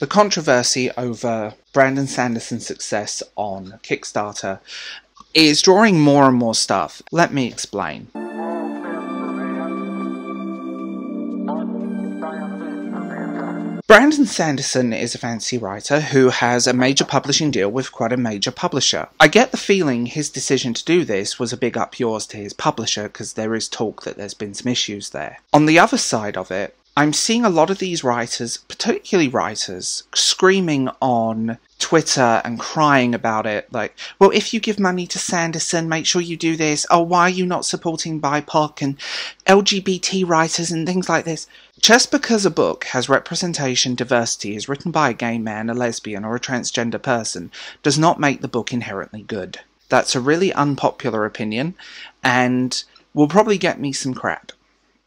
The controversy over Brandon Sanderson's success on Kickstarter is drawing more and more stuff. Let me explain. Brandon Sanderson is a fantasy writer who has a major publishing deal with quite a major publisher. I get the feeling his decision to do this was a big up yours to his publisher, because there is talk that there's been some issues there. On the other side of it, I'm seeing a lot of these writers, particularly writers, screaming on Twitter and crying about it, like, well, if you give money to Sanderson, make sure you do this. Oh, why are you not supporting BIPOC and LGBT writers and things like this? Just because a book has representation, diversity, is written by a gay man, a lesbian, or a transgender person, does not make the book inherently good. That's a really unpopular opinion, and will probably get me some crap.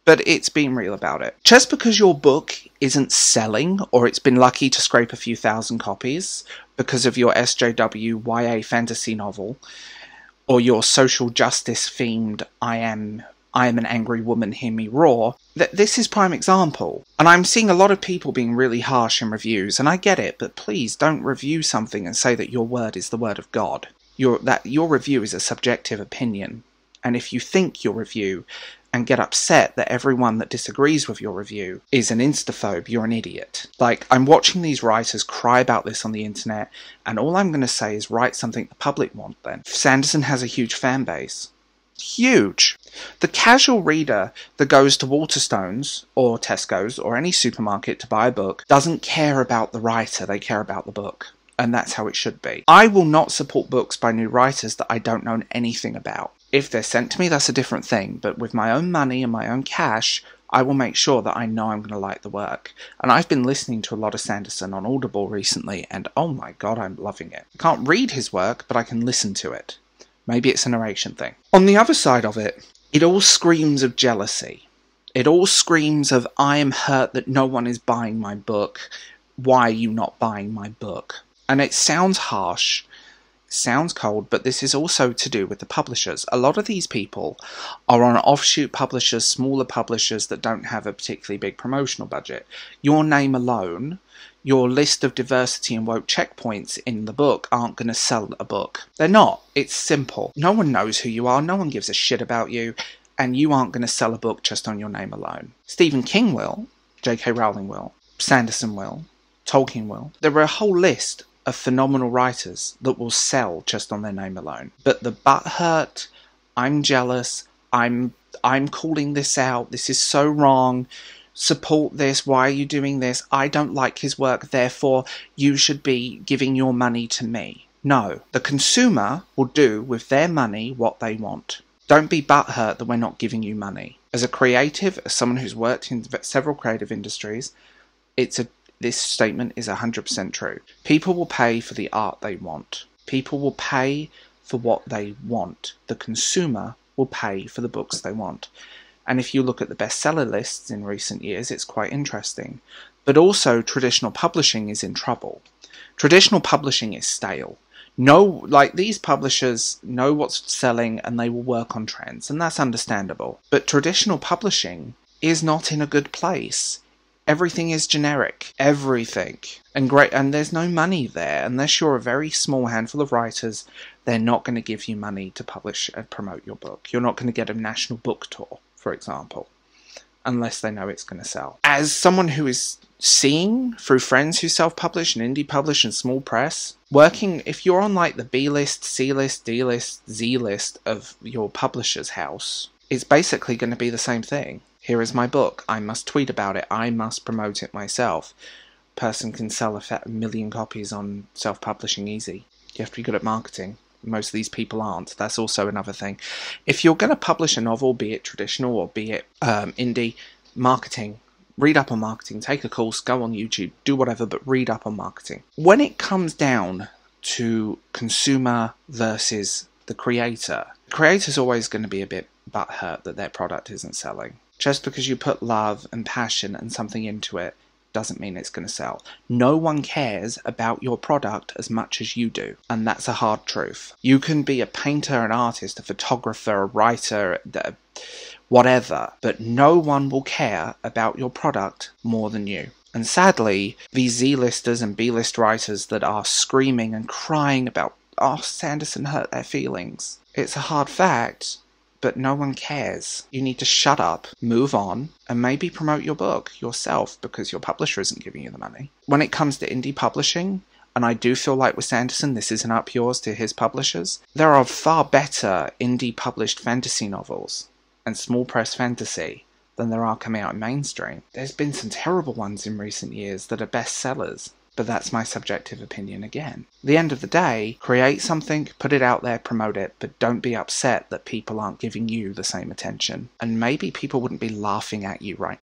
But it's being real about it. Just because your book isn't selling, or it's been lucky to scrape a few thousand copies because of your SJW YA fantasy novel, or your social justice themed I am an angry woman, hear me roar, this is prime example. And I'm seeing a lot of people being really harsh in reviews, and I get it, but please don't review something and say that your word is the word of God. Your review is a subjective opinion, and if you think your review and get upset that everyone that disagrees with your review is an instaphobe, you're an idiot. Like, I'm watching these writers cry about this on the internet, and all I'm going to say is write something the public want then. Sanderson has a huge fan base. Huge. The casual reader that goes to Waterstones or Tesco's or any supermarket to buy a book doesn't care about the writer, they care about the book. And that's how it should be. I will not support books by new writers that I don't know anything about. If they're sent to me, that's a different thing, but with my own money and my own cash, I will make sure that I know I'm going to like the work. And I've been listening to a lot of Sanderson on Audible recently, and oh my god, I'm loving it. I can't read his work, but I can listen to it. Maybe it's a narration thing. On the other side of it, it all screams of jealousy. It all screams of, I am hurt that no one is buying my book. Why are you not buying my book? And it sounds harsh, it sounds cold, but this is also to do with the publishers. A lot of these people are on offshoot publishers, smaller publishers that don't have a particularly big promotional budget. Your name alone, your list of diversity and woke checkpoints in the book aren't going to sell a book. They're not. It's simple. No one knows who you are, no one gives a shit about you, and you aren't going to sell a book just on your name alone. Stephen King will, J.K. Rowling will, Sanderson will, Tolkien will. There are a whole list of phenomenal writers that will sell just on their name alone. But the butthurt, I'm jealous, I'm calling this out, this is so wrong, support this, why are you doing this, I don't like his work, therefore you should be giving your money to me. No, the consumer will do with their money what they want. Don't be butthurt that we're not giving you money. As a creative, as someone who's worked in several creative industries, this statement is 100% true. People will pay for the art they want. People will pay for what they want. The consumer will pay for the books they want. And if you look at the bestseller lists in recent years, it's quite interesting. But also, traditional publishing is in trouble. Traditional publishing is stale. These publishers know what's selling and they will work on trends, and that's understandable. But traditional publishing is not in a good place. Everything is generic. Everything. And there's no money there. Unless you're a very small handful of writers, they're not going to give you money to publish and promote your book. You're not going to get a national book tour, for example, unless they know it's going to sell. As someone who is seeing through friends who self-publish and indie publish and small press, if you're on like the B list, C list, D list, Z list of your publisher's house, it's basically going to be the same thing. Here is my book. I must tweet about it. I must promote it myself. Person can sell a million copies on self-publishing easy. You have to be good at marketing. Most of these people aren't. That's also another thing. If you're going to publish a novel, be it traditional or be it indie, marketing. Read up on marketing. Take a course. Go on YouTube. Do whatever, but read up on marketing. When it comes down to consumer versus the creator's always going to be a bit butthurt that their product isn't selling. Just because you put love and passion and something into it doesn't mean it's going to sell. No one cares about your product as much as you do, and that's a hard truth. You can be a painter, an artist, a photographer, a writer, whatever, but no one will care about your product more than you. And sadly, these Z-listers and B-list writers that are screaming and crying about, oh, Sanderson hurt their feelings. It's a hard fact, but no one cares. You need to shut up, move on, and maybe promote your book yourself because your publisher isn't giving you the money. When it comes to indie publishing, and I do feel like with Sanderson, this isn't up yours to his publishers, there are far better indie published fantasy novels and small press fantasy than there are coming out in mainstream. There's been some terrible ones in recent years that are bestsellers, but that's my subjective opinion again. At the end of the day, create something, put it out there, promote it, but don't be upset that people aren't giving you the same attention. And maybe people wouldn't be laughing at you right